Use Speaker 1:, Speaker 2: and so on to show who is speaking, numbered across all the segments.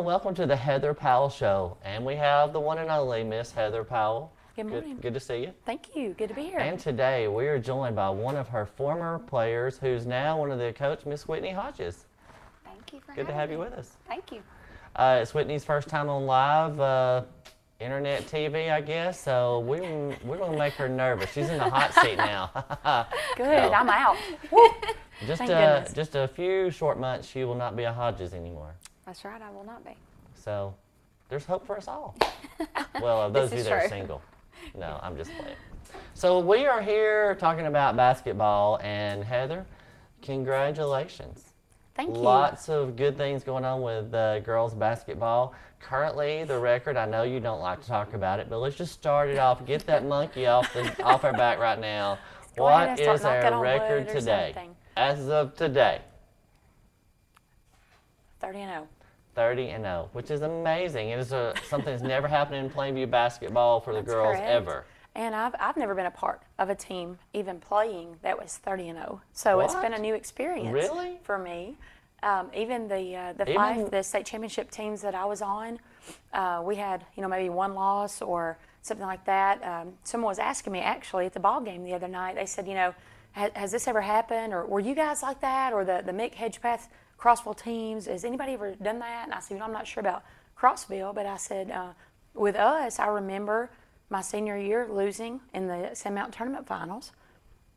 Speaker 1: welcome to the Heather Powell Show. And we have the one and only Miss Heather Powell.
Speaker 2: Good morning.
Speaker 1: Good to see you.
Speaker 2: Thank you. Good to be here.
Speaker 1: And today we are joined by one of her former players who's now one of the coach, Miss Whitney Hodges.
Speaker 3: Thank you for
Speaker 1: Good to have you with us.
Speaker 3: Thank you.
Speaker 1: It's Whitney's first time on live internet TV, I guess, so we're going to make her nervous. She's in the hot seat now.
Speaker 2: Good. I'm out.
Speaker 1: Just a few short months, she will not be a Hodges anymore.
Speaker 3: That's right, I will not be.
Speaker 1: So there's hope for us all. Well, of those of you that are single. No, I'm just playing. So we are here talking about basketball, and Heather, congratulations.
Speaker 2: Thank you.
Speaker 1: Lots of good things going on with girls basketball. Currently, the record, I know you don't like to talk about it, but let's just start it off. Get that monkey off our back right now. What is our record today? As of today?
Speaker 2: 30-0.
Speaker 1: 30-0, which is amazing. It is something that's never happened in Plainview basketball for the girls
Speaker 2: correct.
Speaker 1: ever.
Speaker 2: And I've never been a part of a team even playing that was 30-0. So It's been a new experience for me. Even the state championship teams that I was on, we had maybe one loss or something like that. Someone was asking me actually at the ball game the other night. They said, has this ever happened, or were you guys like that, or the Mick Hedgepath Crossville teams? Has anybody ever done that? And I said, I'm not sure about Crossville, but I said, with us, I remember my senior year losing in the Sand Mountain Tournament Finals.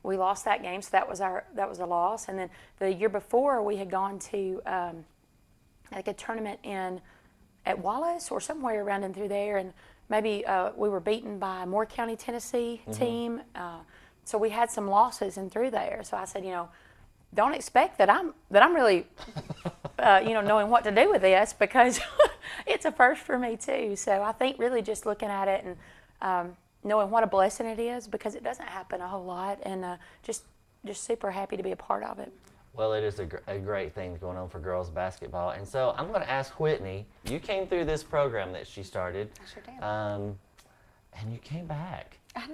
Speaker 2: We lost that game, so that was a loss. And then the year before, we had gone to like a tournament at Wallace or somewhere around in through there, and maybe we were beaten by a Moore County, Tennessee team. So we had some losses in through there. So I said, don't expect that I'm really, knowing what to do with this, because it's a first for me too. So I think really just looking at it and knowing what a blessing it is, because it doesn't happen a whole lot, and just super happy to be a part of it.
Speaker 1: Well, it is a great thing going on for girls basketball. And so I'm going to ask Whitney, you came through this program that she started.
Speaker 3: I sure did.
Speaker 1: And you came back.
Speaker 3: I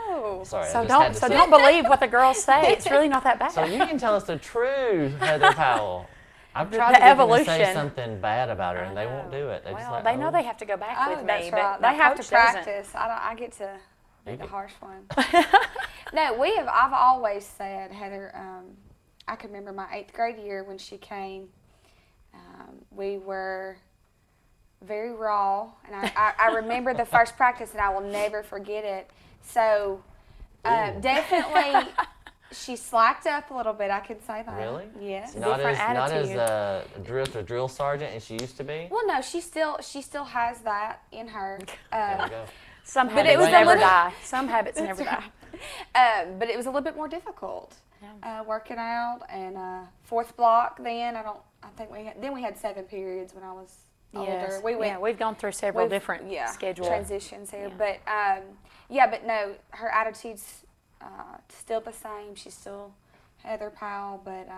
Speaker 3: know.
Speaker 1: Sorry,
Speaker 2: So don't believe what the girls say. It's really not that bad.
Speaker 1: So you can tell us the truth, Heather Powell. I've tried
Speaker 2: The
Speaker 1: to get them to
Speaker 2: evolution.
Speaker 1: say something bad about her, and they won't do it.
Speaker 2: They know they have to go back with me,
Speaker 3: That's
Speaker 2: but
Speaker 3: right.
Speaker 2: my
Speaker 3: They have to
Speaker 2: coach doesn't.
Speaker 3: practice. I get to be the harsh one. No, I've always said, Heather, I can remember my 8th grade year when she came. We were very raw, and I remember the first practice, and I will never forget it. So definitely she slacked up a little bit, I can say that.
Speaker 1: Really?
Speaker 3: Yes.
Speaker 1: Not as
Speaker 2: attitude.
Speaker 1: a drill sergeant as she used to be?
Speaker 3: Well, no, she still has that in her.
Speaker 1: There we go.
Speaker 2: Some
Speaker 3: But
Speaker 2: habits
Speaker 3: it was a
Speaker 2: never
Speaker 3: little-
Speaker 2: die. Some habits never die.
Speaker 3: But it was a little bit more difficult working out, and 4th block. Then we had 7 periods when I was older.
Speaker 2: We've gone through several different schedules.
Speaker 3: Transitions here,
Speaker 2: Yeah.
Speaker 3: but no, her attitude's still the same. She's still Heather Powell, but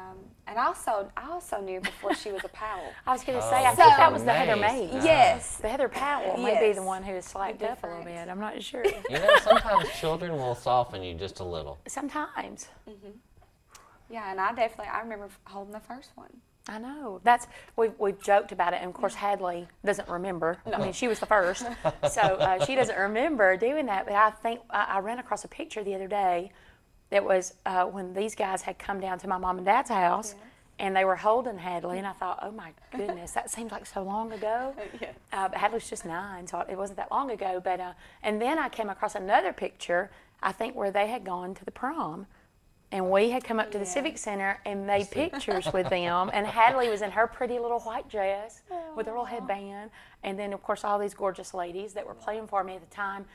Speaker 3: and I also knew before she was a Powell.
Speaker 2: I was going to say, I think that was the Heather
Speaker 1: nice.
Speaker 2: Mays.
Speaker 3: Yes.
Speaker 2: The Heather Powell may be
Speaker 3: Yes.
Speaker 2: the one who has slacked up a little bit. I'm not sure.
Speaker 1: Sometimes children will soften you just a little.
Speaker 2: Sometimes.
Speaker 3: Yeah, and I remember holding the first one.
Speaker 2: I know. We've joked about it, and of course Hadley doesn't remember. I mean, she was the first, so she doesn't remember doing that. But I think I ran across a picture the other day that was when these guys had come down to my mom and dad's house, and they were holding Hadley, and I thought, oh my goodness, that seems like so long ago. But Hadley's just 9, so it wasn't that long ago. But and then I came across another picture, I think, where they had gone to the prom. And we had come up to the Civic Center and made pictures with them. And Hadley was in her pretty little white dress with her little headband. And then, of course, all these gorgeous ladies that were playing for me at the time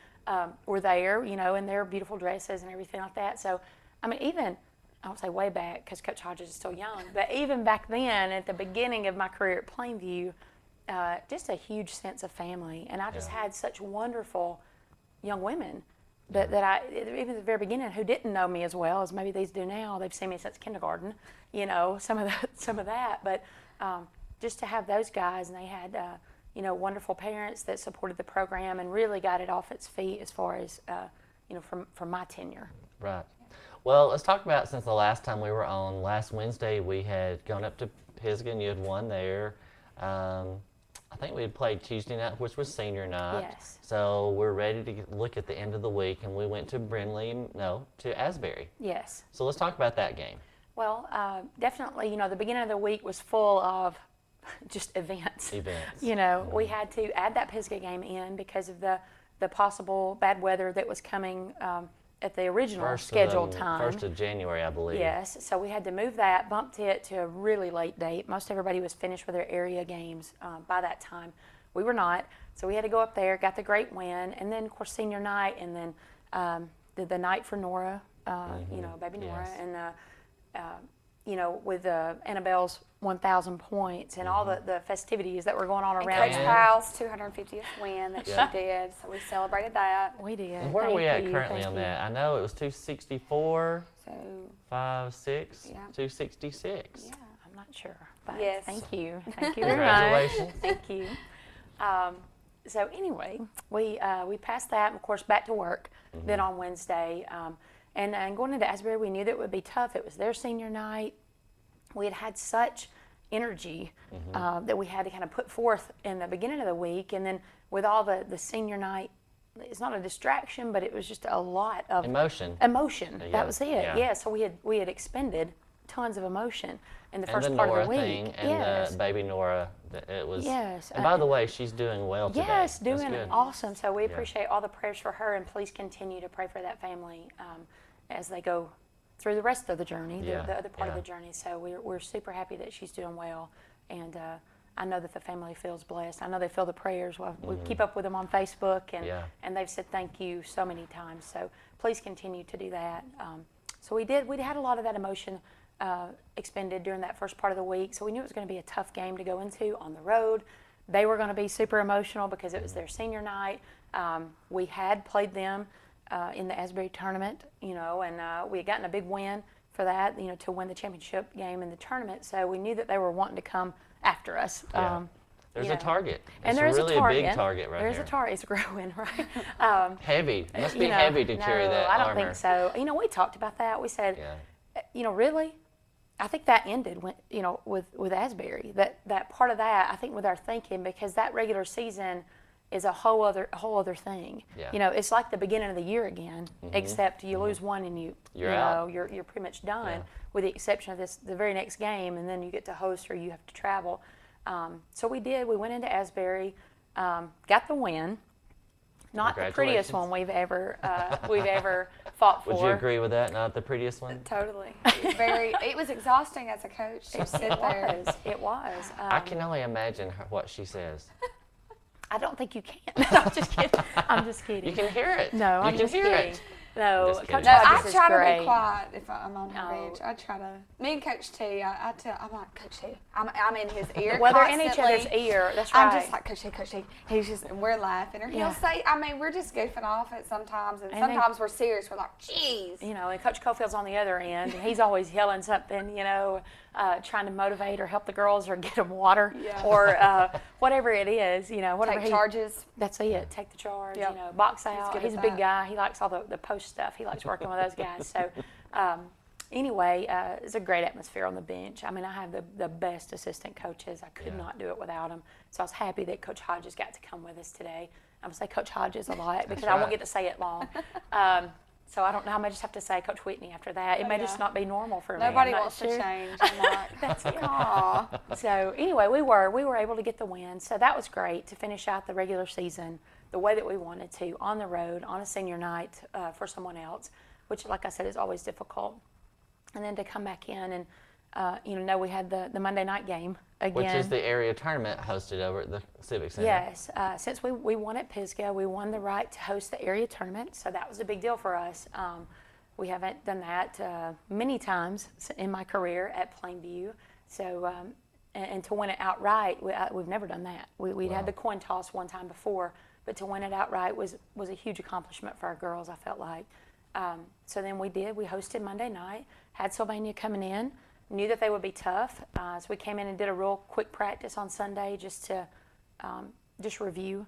Speaker 2: were there, in their beautiful dresses and everything like that. So, I mean, even, I won't say way back because Coach Hodges is still young, but even back then, at the beginning of my career at Plainview, just a huge sense of family. And I just had such wonderful young women that even at the very beginning, who didn't know me as well as maybe these do now. They've seen me since kindergarten, some of that. But just to have those guys, and they had, wonderful parents that supported the program and really got it off its feet as far as, from my tenure.
Speaker 1: Right. Well, let's talk about, since the last time we were on, last Wednesday we had gone up to Pisgah. You had won there. I think we had played Tuesday night, which was senior night.
Speaker 2: Yes.
Speaker 1: So we're ready to look at the end of the week, and we went to to Asbury.
Speaker 2: Yes.
Speaker 1: So let's talk about that game.
Speaker 2: Well, definitely, the beginning of the week was full of just events. We had to add that Pisgah game in because of the possible bad weather that was coming at the original scheduled time.
Speaker 1: 1st of January, I believe.
Speaker 2: Yes, so we had to move that, bumped it to a really late date. Most everybody was finished with their area games by that time. We were not, so we had to go up there, got the great win, and then, of course, senior night, and then the night for Nora, baby Nora,
Speaker 1: Yes.
Speaker 2: and with Annabelle's 1,000 points and all the festivities that were going on
Speaker 3: And
Speaker 2: around.
Speaker 3: Coach Powell's 250th win that
Speaker 1: Yeah.
Speaker 3: she did, so we celebrated that.
Speaker 2: We did.
Speaker 1: And where are we
Speaker 2: Thank
Speaker 1: at
Speaker 2: you,
Speaker 1: currently
Speaker 2: thank
Speaker 1: on
Speaker 2: you.
Speaker 1: that? I know it was 264,
Speaker 3: So
Speaker 1: 5-6,
Speaker 3: Yeah.
Speaker 1: 266.
Speaker 3: yeah.
Speaker 2: I'm not sure, but
Speaker 3: Yes.
Speaker 2: thank you. Thank you very much.
Speaker 1: Congratulations.
Speaker 2: Thank you. So anyway, we passed that, and of course, back to work then on Wednesday. And going into Asbury, we knew that it would be tough. It was their senior night. We had such energy that we had to kind of put forth in the beginning of the week, and then with all the senior night, it's not a distraction, but it was just a lot of
Speaker 1: Emotion.
Speaker 2: Emotion.
Speaker 1: Yeah,
Speaker 2: That was it.
Speaker 1: yeah.
Speaker 2: Yeah. So we had expended tons of emotion in the
Speaker 1: And
Speaker 2: first
Speaker 1: the
Speaker 2: part
Speaker 1: Nora
Speaker 2: of the week.
Speaker 1: thing, and
Speaker 2: Yes.
Speaker 1: the baby Nora, it was.
Speaker 2: Yes.
Speaker 1: And by the way, she's doing well today.
Speaker 2: Yes,
Speaker 1: That's
Speaker 2: doing
Speaker 1: good.
Speaker 2: awesome. So we appreciate all the prayers for her, and please continue to pray for that family as they go through the rest of the journey,
Speaker 1: Yeah,
Speaker 2: the other part of
Speaker 1: yeah.
Speaker 2: the journey. So we're super happy that she's doing well, and I know that the family feels blessed. I know they feel the prayers. Well, we keep up with them on Facebook, and
Speaker 1: Yeah.
Speaker 2: and they've said thank you so many times. So please continue to do that. So we did. We had a lot of that emotion expended during that first part of the week. So we knew it was going to be a tough game to go into on the road. They were going to be super emotional because it was their senior night. We had played them in the Asbury tournament, and we had gotten a big win for that, to win the championship game in the tournament. So we knew that they were wanting to come after us.
Speaker 1: Yeah. There's a target.
Speaker 2: And
Speaker 1: It's
Speaker 2: there's
Speaker 1: really
Speaker 2: a target.
Speaker 1: big target right
Speaker 2: There's
Speaker 1: here.
Speaker 2: a target. It's growing, right?
Speaker 1: Heavy. Must be heavy to carry
Speaker 2: no,
Speaker 1: that
Speaker 2: I don't
Speaker 1: armor.
Speaker 2: think so. We talked about that. We said,
Speaker 1: Yeah.
Speaker 2: really? I think that ended when, with Asbury. That part of that, I think, with our thinking, because that regular season is a whole other thing.
Speaker 1: Yeah.
Speaker 2: It's like the beginning of the year again, except you lose one and
Speaker 1: You're out.
Speaker 2: you're pretty much done,
Speaker 1: Yeah.
Speaker 2: with the exception of the very next game, and then you get to host or you have to travel. So we did. We went into Asbury, got the win. Not the prettiest one we've ever fought for.
Speaker 1: Would you agree with that? Not the prettiest one?
Speaker 3: Totally. It was exhausting as a coach to sit there.
Speaker 2: It was.
Speaker 1: I can only imagine what she says.
Speaker 2: I don't think you can. I'm just kidding. I'm just kidding.
Speaker 1: You can hear it.
Speaker 2: No,
Speaker 1: you
Speaker 2: I'm
Speaker 1: can
Speaker 2: just
Speaker 1: hear
Speaker 2: kidding.
Speaker 1: it.
Speaker 2: No,
Speaker 1: Just kidding.
Speaker 2: Coach
Speaker 3: No, I
Speaker 2: Hodges is
Speaker 3: try to
Speaker 2: great.
Speaker 3: be quiet if I'm on her
Speaker 2: No.
Speaker 3: bench. I try to. Me and Coach T, I'm like, Coach T. I'm in his ear.
Speaker 2: Well, they're in each
Speaker 3: constantly.
Speaker 2: other's ear. That's right.
Speaker 3: I'm just like, Coach T, Coach T. He's just, and we're laughing. Or he'll
Speaker 2: Yeah.
Speaker 3: say, we're just goofing off it sometimes. And
Speaker 2: And then-
Speaker 3: sometimes we're serious. We're like, geez.
Speaker 2: And Coach Cofield's on the other end, and he's always yelling something, trying to motivate or help the girls or get them water
Speaker 3: Yeah.
Speaker 2: or whatever it is, whatever
Speaker 3: Take charges.
Speaker 2: That's it. Take the charge.
Speaker 3: Yep.
Speaker 2: Box out.
Speaker 3: good
Speaker 2: He's
Speaker 3: at
Speaker 2: a big
Speaker 3: that.
Speaker 2: guy. He likes all the post stuff. He likes working with those guys. So, anyway, it's a great atmosphere on the bench. I have the best assistant coaches. I could not do it without them. So I was happy that Coach Hodges got to come with us today. I'm gonna say Coach Hodges a lot because I won't
Speaker 1: right.
Speaker 2: get to say it long. So I don't know. I may just have to say Coach Whitney after that. It may just not be normal for me.
Speaker 3: Nobody
Speaker 2: I'm not
Speaker 3: wants
Speaker 2: sure.
Speaker 3: to change. I'm like,
Speaker 2: That's it.
Speaker 3: aw.
Speaker 2: So anyway, we were able to get the win. So that was great to finish out the regular season the way that we wanted to, on the road, on a senior night for someone else, which, like I said, is always difficult. And then to come back in and know we had the Monday night game again.
Speaker 1: Which is the area tournament hosted over at the Civic Center.
Speaker 2: Yes, since we won at Pisgah, we won the right to host the area tournament, so that was a big deal for us. We haven't done that many times in my career at Plainview, so and to win it outright, we've never done that. We'd had the coin toss one time before, but to win it outright was a huge accomplishment for our girls, I felt like. So then we hosted Monday night, had Sylvania coming in, knew that they would be tough. So we came in and did a real quick practice on Sunday just to just review,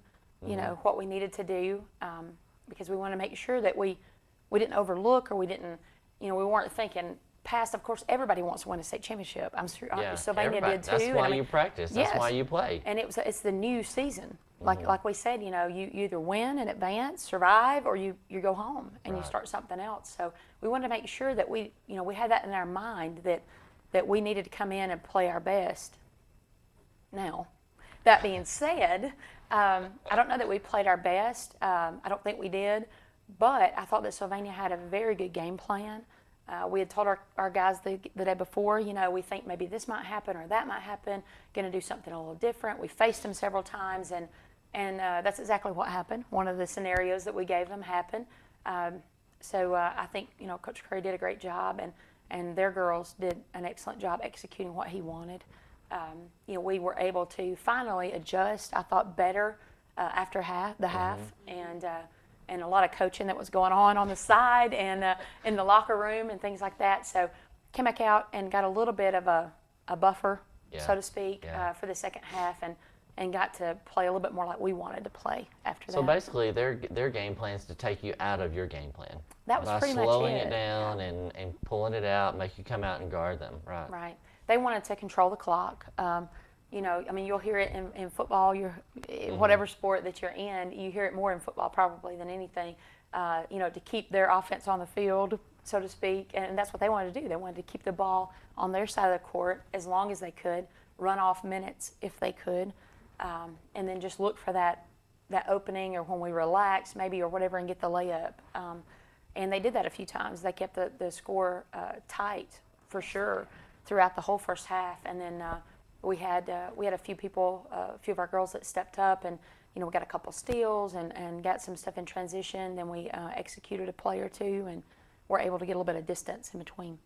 Speaker 2: what we needed to do because we want to make sure that we didn't overlook or we didn't, we weren't thinking, past, of course, everybody wants to win a state championship. I'm sure Sylvania
Speaker 1: everybody.
Speaker 2: did too.
Speaker 1: That's why
Speaker 2: and
Speaker 1: you practice. That's why you play.
Speaker 2: And it's the new season. Like we said, you either win and advance, survive, or you go home and you start something else. So we wanted to make sure that we had that in our mind that we needed to come in and play our best. Now, that being said, I don't know that we played our best. I don't think we did, but I thought that Sylvania had a very good game plan. We had told our guys the day before, we think maybe this might happen or that might happen, going to do something a little different. We faced them several times, and that's exactly what happened. One of the scenarios that we gave them happened. So I think, Coach Curry did a great job, and their girls did an excellent job executing what he wanted. We were able to finally adjust, I thought, better after the half, and a lot of coaching that was going on the side and in the locker room and things like that. So came back out and got a little bit of a buffer, so to speak, for the second half, and got to play a little bit more like we wanted to play after that.
Speaker 1: So basically, their game plan is to take you out of your game plan.
Speaker 2: That was pretty much it.
Speaker 1: By slowing it down and pulling it out, make you come out and guard them, right?
Speaker 2: Right. They wanted to control the clock. You'll hear it in football, whatever sport that you're in, you hear it more in football probably than anything, to keep their offense on the field, so to speak, and that's what they wanted to do. They wanted to keep the ball on their side of the court as long as they could, run off minutes if they could, and then just look for that opening or when we relax maybe or whatever and get the layup. And they did that a few times. They kept the score tight for sure throughout the whole first half, and then we had a few people, a few of our girls that stepped up, and we got a couple steals and got some stuff in transition. Then we executed a play or two, and were able to get a little bit of distance in between.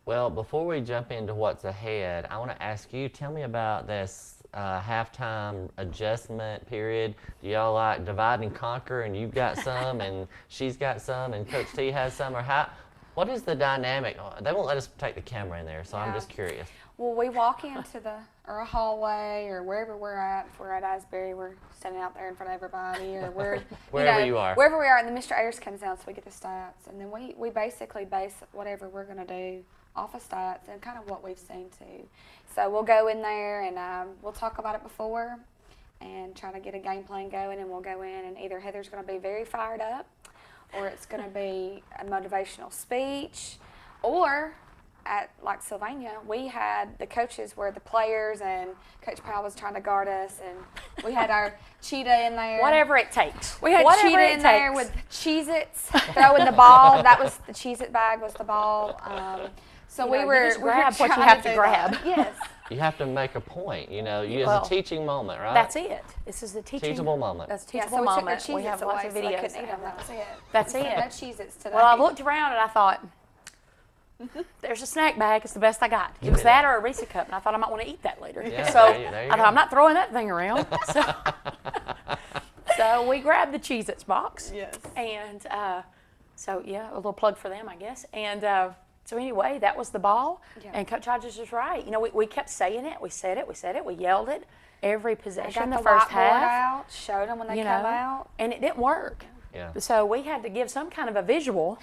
Speaker 1: Well, before we jump into what's ahead, I want to ask you, tell me about this halftime adjustment period. Do y'all like divide and conquer, and you've got some, and she's got some, and Coach T has some, or what is the dynamic? They won't let us take the camera in there, so I'm just curious.
Speaker 3: Well, we walk into a hallway or wherever we're at. If we're at Asbury, we're standing out there in front of everybody, or we're
Speaker 1: wherever you are.
Speaker 3: Wherever we are, and then Mr. Ayers comes down, so we get the stats, and then we basically base whatever we're going to do off of stats and kind of what we've seen too. So we'll go in there and we'll talk about it before and try to get a game plan going, and we'll go in, and either Heather's going to be very fired up, or it's going to be a motivational speech, or at like Sylvania, we had the coaches were the players, and Coach Powell was trying to guard us, and we had our cheetah in there.
Speaker 2: Whatever it takes.
Speaker 3: We had cheetah in there with Cheez-Its, throwing the ball. That was the Cheez-It bag was the ball. So we were
Speaker 2: just grab what you
Speaker 3: trying
Speaker 2: have
Speaker 3: to
Speaker 2: to grab.
Speaker 3: Yes.
Speaker 1: You have to make a point, it's a teaching moment, right?
Speaker 2: That's it. This is the
Speaker 1: teachable moment.
Speaker 2: That's a
Speaker 3: Yeah,
Speaker 2: teachable
Speaker 3: so we took
Speaker 2: moment.
Speaker 3: their
Speaker 2: We have
Speaker 3: Cheez-Its
Speaker 2: lots
Speaker 3: away,
Speaker 2: of
Speaker 3: so they
Speaker 2: videos.
Speaker 3: couldn't eat them. That was it.
Speaker 2: That's
Speaker 3: No
Speaker 2: it.
Speaker 3: Cheez-Its today.
Speaker 2: Well, I looked around and I thought, there's a snack bag. It's the best I got. It was that or a Reese cup, and I thought I might want to eat that later.
Speaker 1: Yeah,
Speaker 2: so
Speaker 1: there you
Speaker 2: I
Speaker 1: go.
Speaker 2: thought I'm not throwing that thing around. So we grabbed the Cheez-Its box.
Speaker 3: Yes.
Speaker 2: And a little plug for them, I guess. And so anyway, that was the ball. Yeah. And Coach Hodges was right. We kept saying it. We said it. We yelled it every possession the first half.
Speaker 3: Out, showed them when they come out.
Speaker 2: And it didn't work.
Speaker 1: Yeah.
Speaker 2: So we had to give some kind of a visual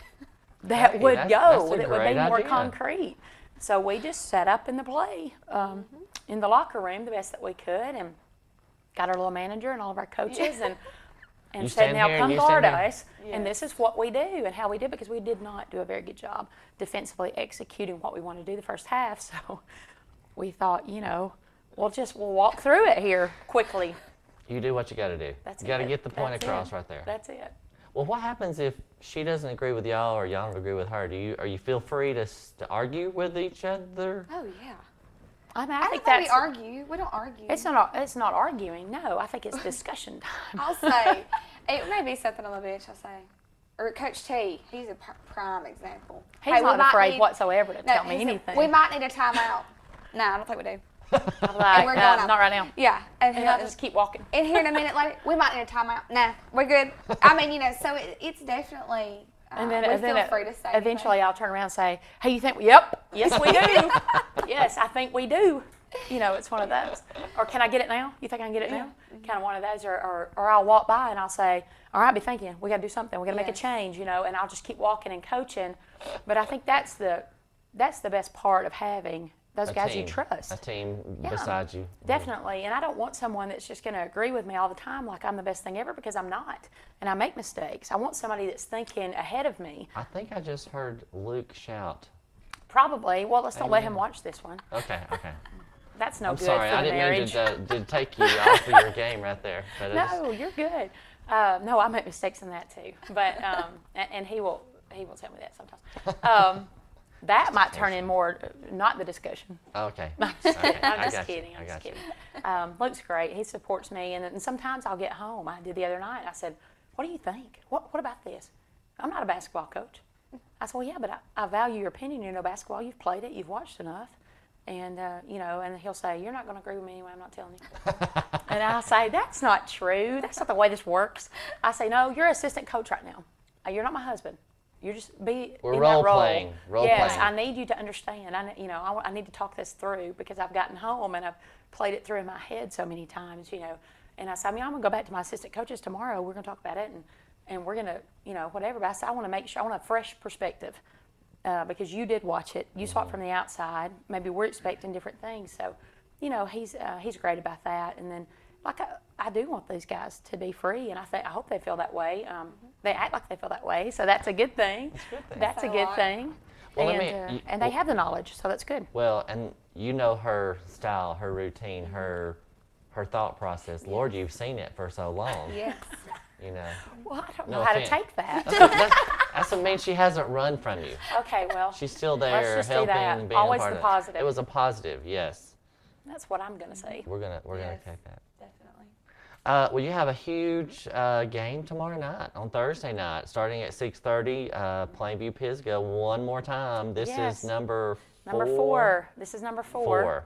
Speaker 2: that would that would be more concrete. So we just set up in the play in the locker room the best that we could, and got our little manager and all of our coaches and said, now come guard us. Yes. And this is what we do and how we do, because we did not do a very good job defensively executing what we wanted to do the first half. So we thought, we'll walk through it here quickly.
Speaker 1: You do what you got to do. You got to get the point across right there.
Speaker 2: That's it.
Speaker 1: Well, what happens if she doesn't agree with y'all or y'all don't agree with her? Are you feel free to argue with each other?
Speaker 3: Oh yeah.
Speaker 2: I
Speaker 3: think that we argue. We don't argue.
Speaker 2: It's not arguing. No, I think it's discussion time.
Speaker 3: I'll say it may be something on the bench. I'll say, or Coach T. He's a prime example.
Speaker 2: He's not afraid whatsoever to tell me anything.
Speaker 3: We might need a timeout. No, I don't think we do.
Speaker 2: Like,
Speaker 3: we're
Speaker 2: not right now.
Speaker 3: Yeah,
Speaker 2: and I'll just keep walking.
Speaker 3: And here in a minute later, we might need a timeout. Nah, we're good. I mean, so it's definitely.
Speaker 2: And then,
Speaker 3: we feel free to say.
Speaker 2: Eventually, I'll turn around and say, "Hey, you think? Yep, yes, we do. Yes, I think we do." It's one of those. Or can I get it now? You think I can get it now? Mm-hmm. Kind of one of those. Or I'll walk by and I'll say, "All right, be thinking. We got to do something. We got to make a change." And I'll just keep walking and coaching. But I think that's the that's the best part of having those guys you trust.
Speaker 1: A team
Speaker 2: Yeah,
Speaker 1: beside you.
Speaker 2: Definitely. And I don't want someone that's just going to agree with me all the time like I'm the best thing ever, because I'm not. And I make mistakes. I want somebody that's thinking ahead of me.
Speaker 1: I think I just heard Luke shout.
Speaker 2: Probably. Well, let's don't let him watch this one.
Speaker 1: Okay.
Speaker 2: That's no
Speaker 1: I'm
Speaker 2: good
Speaker 1: sorry,
Speaker 2: for
Speaker 1: I
Speaker 2: the
Speaker 1: didn't
Speaker 2: marriage.
Speaker 1: mean to take you off of your game right there. But
Speaker 2: No, you're good. No, I make mistakes in that too. But and he will tell me that sometimes. That might turn in more, not the discussion.
Speaker 1: Okay.
Speaker 2: I'm just kidding. Luke's great. He supports me, and sometimes I'll get home. I did the other night. I said, "What do you think? What about this?" I'm not a basketball coach. I said, "Well, yeah, but I value your opinion. You know basketball. You've played it. You've watched enough." And and he'll say, "You're not going to agree with me anyway. I'm not telling you." And I'll say, "That's not true. That's not the way this works." I say, "No, you're assistant coach right now. You're not my husband. You just be
Speaker 1: We're
Speaker 2: in
Speaker 1: role
Speaker 2: that role."
Speaker 1: playing.
Speaker 2: Yes, I need you to understand. I need to talk this through, because I've gotten home and I've played it through in my head so many times. And I said, I'm going to go back to my assistant coaches tomorrow. We're going to talk about it, and we're going to, whatever. But I said, I want to make sure, I want a fresh perspective, because you did watch it. You saw it from the outside. Maybe we're expecting different things. So, he's great about that. And then, like, I do want these guys to be free, and I hope they feel that way. They act like they feel that way, so that's a good thing. That's a good thing.
Speaker 1: Well,
Speaker 2: and they have the knowledge, so that's good.
Speaker 1: Well, and you know her style, her routine, her thought process. Lord, you've seen it for so long.
Speaker 3: Yes.
Speaker 2: Well, I don't know how to take that.
Speaker 1: That's what means she hasn't run from you.
Speaker 2: Okay, well.
Speaker 1: She's still there,
Speaker 2: let's just
Speaker 1: helping,
Speaker 2: do that.
Speaker 1: being
Speaker 2: Always
Speaker 1: a part
Speaker 2: the
Speaker 1: of
Speaker 2: positive.
Speaker 1: It was a positive, yes.
Speaker 2: That's what I'm going to say.
Speaker 1: We're gonna
Speaker 3: Yes.
Speaker 1: take that.
Speaker 3: Definitely.
Speaker 1: Well, you have a huge game tomorrow night, on Thursday night, starting at 6:30. Plainview Pisgah. One more time. This
Speaker 2: Yes.
Speaker 1: is number 4.
Speaker 2: Number 4. This is number 4.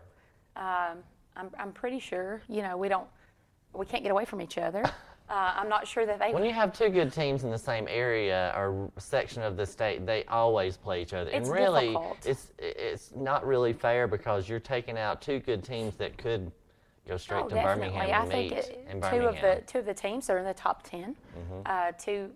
Speaker 1: 4.
Speaker 2: I'm pretty sure, we can't get away from each other. I'm not sure that they.
Speaker 1: When you have two good teams in the same area or section of the state, they always play each other.
Speaker 2: It's
Speaker 1: and really,
Speaker 2: difficult.
Speaker 1: it's not really fair, because you're taking out two good teams that could go straight to Birmingham
Speaker 2: I
Speaker 1: and
Speaker 2: think
Speaker 1: meet in
Speaker 2: two
Speaker 1: Birmingham.
Speaker 2: of the teams are in the top 10. Two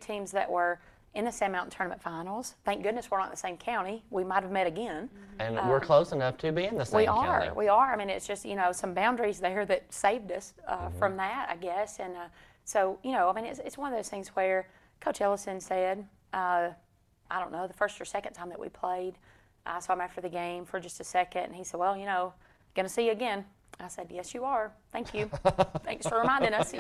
Speaker 2: teams that were in the Sand Mountain Tournament Finals. Thank goodness we're not in the same county. We might have met again.
Speaker 1: And we're close enough to be in the same county.
Speaker 2: We are. I mean, it's just, some boundaries there that saved us from that, I guess. And so, it's one of those things where Coach Ellison said, I don't know, the first or second time that we played, I saw him after the game for just a second, and he said, well, going to see you again. I said, yes, you are. Thank you. Thanks for reminding us,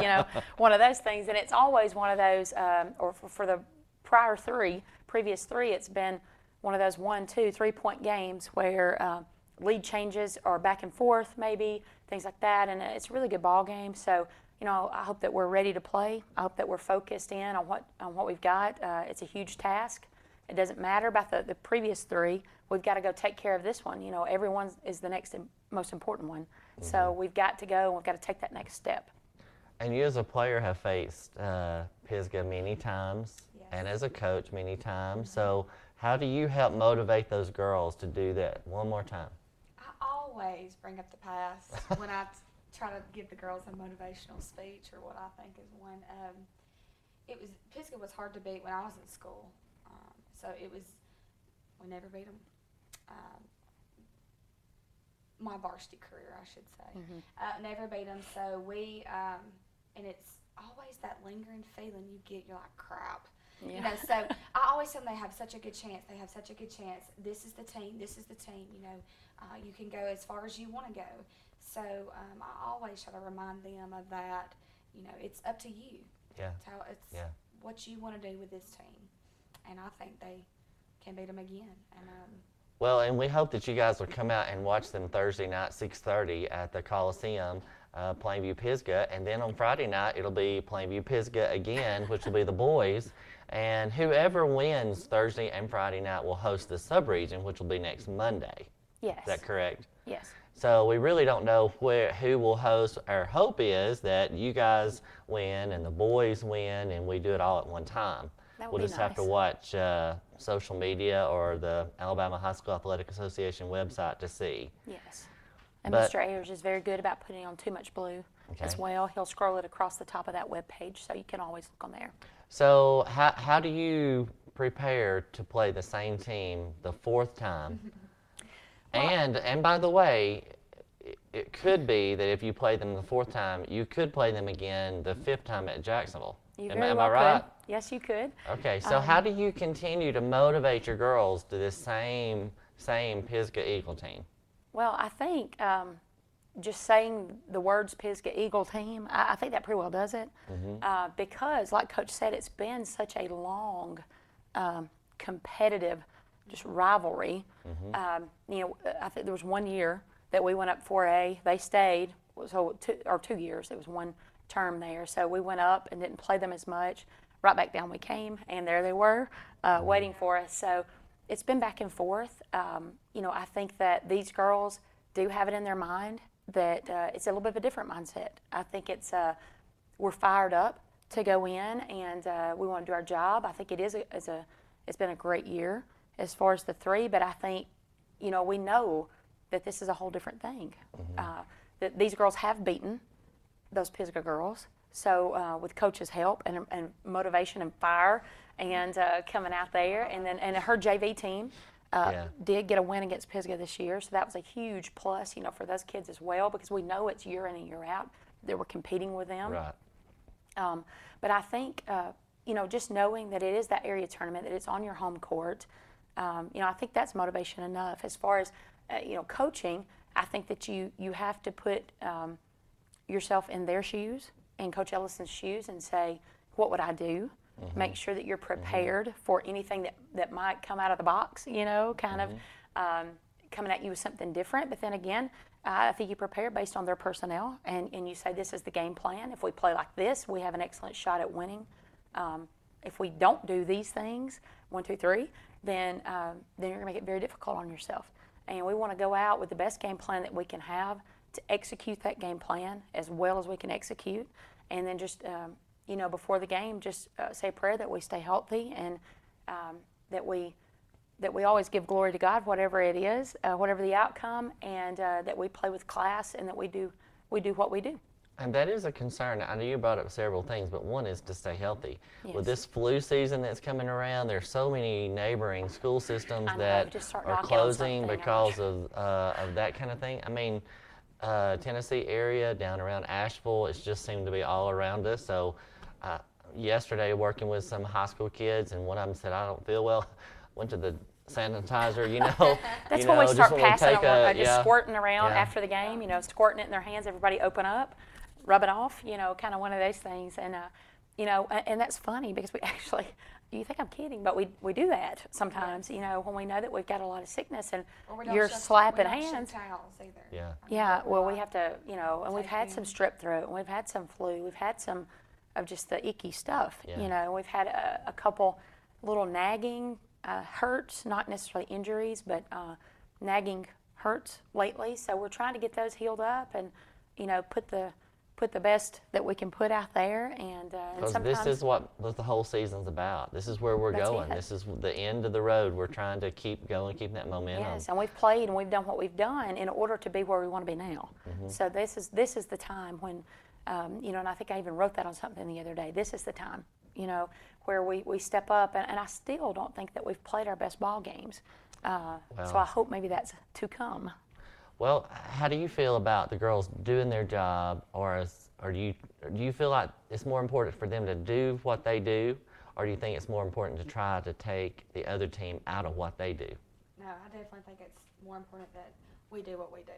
Speaker 2: one of those things. And it's always one of those, or for the previous three, it's been one of those 1, 2, 3 point games where lead changes are back and forth, maybe, things like that. And it's a really good ball game. So, I hope that we're ready to play. I hope that we're focused in on what we've got. It's a huge task. It doesn't matter about the previous 3. We've got to go take care of this one. Everyone is the next most important one. Mm-hmm. So we've got to go, and we've got to take that next step.
Speaker 1: And you as a player have faced Pisgah many times,
Speaker 3: Yes.
Speaker 1: and as a coach many times. So how do you help motivate those girls to do that one more time?
Speaker 3: I always bring up the past when I try to give the girls a motivational speech or what I think is one. Pisgah was hard to beat when I was in school. So we never beat them. My varsity career, I should say. Never beat them. So and it's always that lingering feeling you get. You're like, crap.
Speaker 2: Yeah.
Speaker 3: So I always tell them they have such a good chance. They have such a good chance. This is the team. This is the team. You can go as far as you want to go. So I always try to remind them of that. It's up to you.
Speaker 1: Yeah.
Speaker 3: It's what you want to do with this team. And I think they can beat them again. And
Speaker 1: well, and we hope that you guys will come out and watch them Thursday night, 6:30 at the Coliseum, Plainview Pisgah. And then on Friday night, it'll be Plainview Pisgah again, which will be the boys. And whoever wins Thursday and Friday night will host the sub-region, which will be next Monday.
Speaker 2: Yes.
Speaker 1: Is that correct?
Speaker 2: Yes.
Speaker 1: So we really don't know who will host. Our hope is that you guys win and the boys win, and we do it all at one time. We'll just have to watch social media or the Alabama High School Athletic Association website to see.
Speaker 2: Yes. And Mr. Ayers is very good about putting on Too Much Blue as well. He'll scroll it across the top of that web page, so you can always look on there.
Speaker 1: So how do you prepared to play the same team the fourth time? And by the way, it could be that if you play them the fourth time, you could play them again the fifth time at Jacksonville.
Speaker 2: You
Speaker 1: Am
Speaker 2: very
Speaker 1: I
Speaker 2: well
Speaker 1: right?
Speaker 2: could. Yes, you could.
Speaker 1: Okay, so how do you continue to motivate your girls to this same Pisgah Eagle team?
Speaker 2: Well, I think just saying the words Pisgah Eagle team, I think that pretty well does it. Because, like Coach said, it's been such a long, competitive, just rivalry. You know, I think there was 1 year that we went up 4A. They stayed, so 2 years. It was one term there. So we went up and didn't play them as much. Right back down we came, and there they were waiting for us. So it's been back and forth. You know, I think that these girls do have it in their mind that it's a little bit of a different mindset. I think it's we're fired up to go in, and we want to do our job. I think it is it's been a great year as far as the three, but I think, you know, we know that this is a whole different thing. That these girls have beaten those Pisgah girls. So with Coach's help and motivation and fire and coming out there, and her JV team did get a win against Pisgah this year, so that was a huge plus, you know, for those kids as well, because we know it's year in and year out that we're competing with them.
Speaker 1: Right.
Speaker 2: But I think, you know, just knowing that it is that area tournament, that it's on your home court, you know, I think that's motivation enough. As far as, you know, coaching, I think that you have to put yourself in their shoes, in Coach Ellison's shoes, and say, what would I do? Make sure that you're prepared for anything that might come out of the box, you know, kind of coming at you with something different. But then again, I think you prepare based on their personnel, and you say, this is the game plan. If we play like this, we have an excellent shot at winning. If we don't do these things, 1, 2, 3, then you're going to make it very difficult on yourself. And we want to go out with the best game plan that we can have to execute that game plan as well as we can execute. And then just, you know, before the game, just say a prayer that we stay healthy, and that we always give glory to God, whatever it is, whatever the outcome, and that we play with class, and that we do what we do.
Speaker 1: And that is a concern. I know you brought up several things, but one is to stay healthy.
Speaker 2: Yes.
Speaker 1: With this flu season that's coming around, there's so many neighboring school systems that are closing because of that kind of thing. I mean, Tennessee area, down around Asheville, it's just seemed to be all around us. So yesterday, working with some high school kids, and one of them said, I don't feel well, went to the sanitizer, you know.
Speaker 2: That's when we start passing just squirting around
Speaker 1: Yeah.
Speaker 2: after the game, you know, squirting it in their hands, everybody open up, rub it off, you know, kind of one of those things. And, you know, and that's funny because we actually, you think I'm kidding, but we do that sometimes, you know, when we know that we've got a lot of sickness and you're slapping hands.
Speaker 3: Towels either.
Speaker 1: Yeah.
Speaker 2: Yeah, well, we have to, you know, and we've had some strep throat, and we've had some flu, we've had some of just the icky stuff,
Speaker 1: Yeah.
Speaker 2: you know, we've had a couple little nagging hurts, not necessarily injuries, but nagging hurts lately. So we're trying to get those healed up, and, you know, put the best that we can put out there, and sometimes
Speaker 1: this is what the whole season's about. This is where we're
Speaker 2: That's
Speaker 1: going.
Speaker 2: it.
Speaker 1: This is the end of the road. We're trying to keep going, keep that momentum.
Speaker 2: yes, and we've played and we've done what we've done in order to be where we want to be now. So this is the time when, you know, and I think I even wrote that on something the other day. This is the time, you know, where we step up, and I still don't think that we've played our best ball games. So I hope maybe that's to come.
Speaker 1: Well, how do you feel about the girls doing their job, or do you feel like it's more important for them to do what they do, or do you think it's more important to try to take the other team out of what they do?
Speaker 3: No, I definitely think it's more important that we do what we do.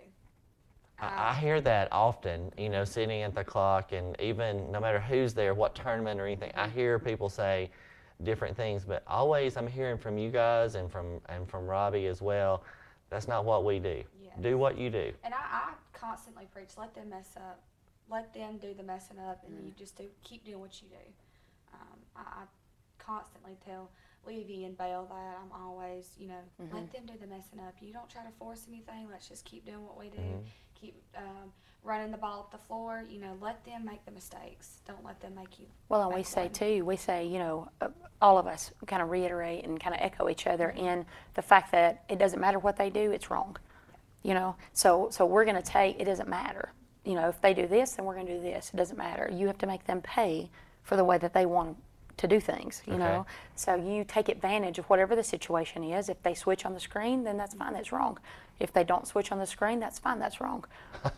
Speaker 1: I hear that often, you know, sitting at the clock, and even no matter who's there, what tournament or anything, I hear people say different things, but always I'm hearing from you guys and from Robbie as well, that's not what we do.
Speaker 3: Yes.
Speaker 1: Do what you do.
Speaker 3: And I constantly preach, let them mess up. Let them do the messing up, and you just keep doing what you do. I constantly tell Levy and Belle that I'm always, you know, let them do the messing up. You don't try to force anything. Let's just keep doing what we do. Keep running the ball up the floor. You know, let them make the mistakes. Don't let them make you.
Speaker 2: Well, and we say, you know, all of us kind of reiterate and kind of echo each other in the fact that it doesn't matter what they do, it's wrong. You know, so we're going to take, it doesn't matter. You know, if they do this, then we're going to do this. It doesn't matter. You have to make them pay for the way that they want to do things, you know. So you take advantage of whatever the situation is. If they switch on the screen, then that's fine, that's wrong. If they don't switch on the screen, that's fine, that's wrong.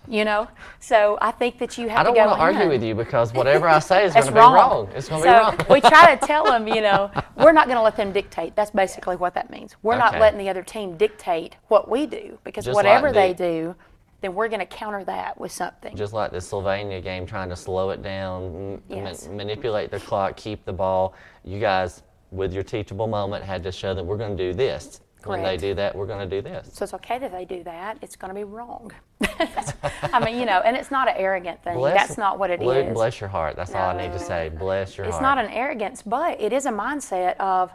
Speaker 2: You know? So I think that you have to go in.
Speaker 1: I don't want to argue with you because whatever I say is going to be
Speaker 2: wrong.
Speaker 1: wrong. It's going to be wrong.
Speaker 2: We try to tell them, you know, we're not going to let them dictate. That's basically what that means. We're not letting the other team dictate what we do, because
Speaker 1: Just
Speaker 2: whatever
Speaker 1: like
Speaker 2: they do, then we're going to counter that with something.
Speaker 1: Just like the Sylvania game, trying to slow it down, manipulate the clock, keep the ball. You guys, with your teachable moment, had to show that we're going to do this. When they do that, we're going to do this.
Speaker 2: So it's okay that they do that. It's going to be wrong. I mean, you know, and it's not an arrogant thing. That's not what it is.
Speaker 1: Bless your heart. That's all I need to say. Bless your heart.
Speaker 2: It's not an arrogance, but it is a mindset of,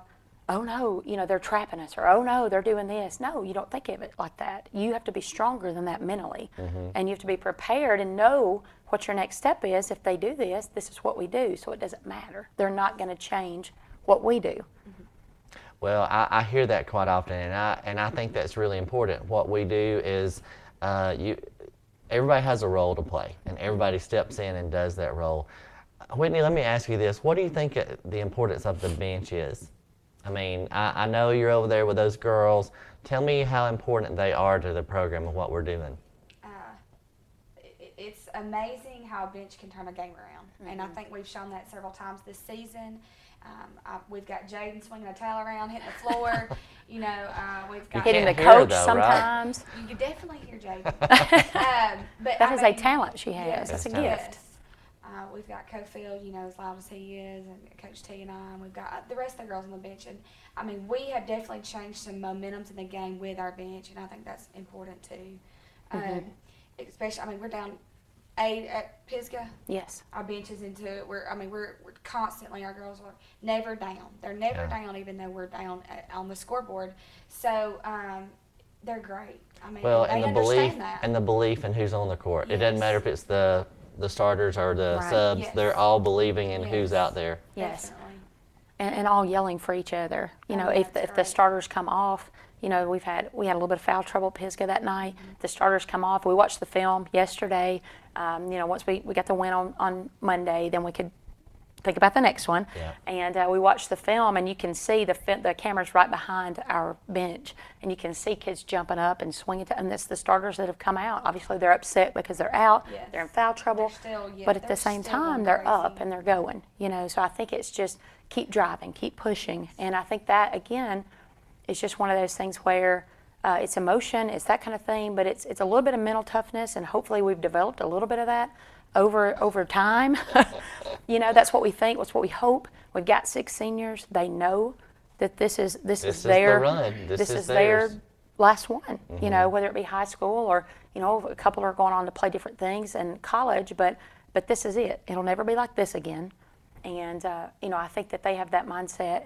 Speaker 2: oh no, you know, they're trapping us, or oh no, they're doing this. No, you don't think of it like that. You have to be stronger than that mentally. And you have to be prepared and know what your next step is. If they do this, this is what we do. So it doesn't matter. They're not going to change what we do.
Speaker 1: Well, I hear that quite often, and I think that's really important. What we do is, everybody has a role to play, and everybody steps in and does that role. Whitney, let me ask you this: what do you think the importance of the bench is? I mean, I know you're over there with those girls. Tell me how important they are to the program and what we're doing.
Speaker 3: It's amazing how a bench can turn a game around, and I think we've shown that several times this season. We've got Jaden swinging a towel around, hitting the floor. You know, we've got
Speaker 2: hitting the coach sometimes.
Speaker 3: Right? You can definitely hear Jaden. But
Speaker 2: that is a talent she has.
Speaker 3: Yes,
Speaker 2: that's a gift.
Speaker 3: We've got Cofield, you know, as loud as he is, and Coach T and I, and we've got the rest of the girls on the bench. And I mean, we have definitely changed some momentums in the game with our bench, and I think that's important too. Especially, I mean, we're down 8 at Pisgah.
Speaker 2: Yes.
Speaker 3: Our bench is into it. We're constantly, our girls are never down. They're never down, even though we're down on the scoreboard. So they're great. I mean,
Speaker 1: well,
Speaker 3: they
Speaker 1: and the belief in who's on the court. It doesn't matter if it's the starters or the subs.
Speaker 3: Yes.
Speaker 1: They're all believing in who's out there.
Speaker 2: Yes.
Speaker 3: Definitely.
Speaker 2: And all yelling for each other. You know, if the starters come off, you know, we had a little bit of foul trouble at Pisgah that night. The starters come off. We watched the film yesterday. You know, once we got the win on Monday, then we could think about the next one. And we watched the film, and you can see the camera's right behind our bench, and you can see kids jumping up and swinging. And it's the starters that have come out. Obviously, they're upset because they're out.
Speaker 3: Yes.
Speaker 2: They're in foul trouble. But at the same time, they're up and they're going. You know, so I think it's just keep driving, keep pushing. And I think that, again, is just one of those things where it's emotion, it's that kind of thing, but it's a little bit of mental toughness, and hopefully we've developed a little bit of that over time. You know, that's what we think, that's what we hope. We've got 6 seniors. They know that this is their
Speaker 1: run.
Speaker 2: This is their last one. You know, whether it be high school or, you know, a couple are going on to play different things in college, but this is it. It'll never be like this again. And you know, I think that they have that mindset,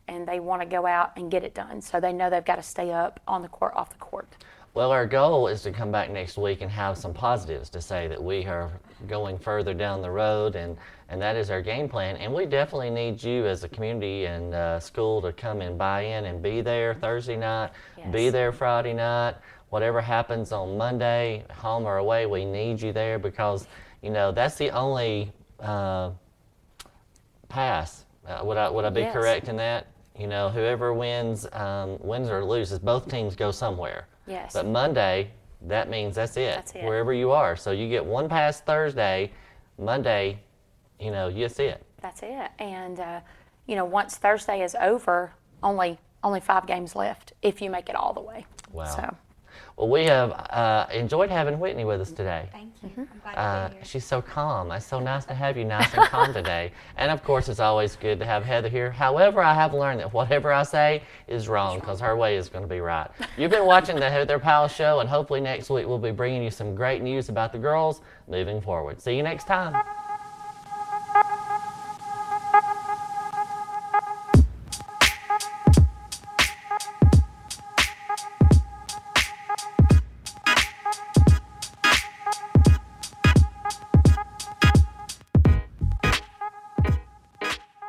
Speaker 2: and they want to go out and get it done. So they know they've got to stay up on the court, off the court.
Speaker 1: Well, our goal is to come back next week and have some positives to say that we are going further down the road, and that is our game plan. And we definitely need you as a community and school to come and buy in and be there Thursday night, be there Friday night. Whatever happens on Monday, home or away, we need you there, because, you know, that's the only pass. Would I be correct in that? You know, whoever wins or loses, both teams go somewhere.
Speaker 2: Yes.
Speaker 1: But Monday, that means that's it.
Speaker 2: That's it.
Speaker 1: Wherever you are. So you get one pass Thursday, Monday, you know, that's it.
Speaker 2: That's it. And, you know, once Thursday is over, only 5 games left if you make it all the way.
Speaker 1: Wow.
Speaker 2: So.
Speaker 1: Well, we have enjoyed having Whitney with us today.
Speaker 3: Thank you. I'm glad to be here.
Speaker 1: She's so calm. It's so nice to have you nice and calm today. And, of course, it's always good to have Heather here. However, I have learned that whatever I say is wrong, because her way is going to be right. You've been watching the Heather Powell Show, and hopefully next week we'll be bringing you some great news about the girls moving forward. See you next time.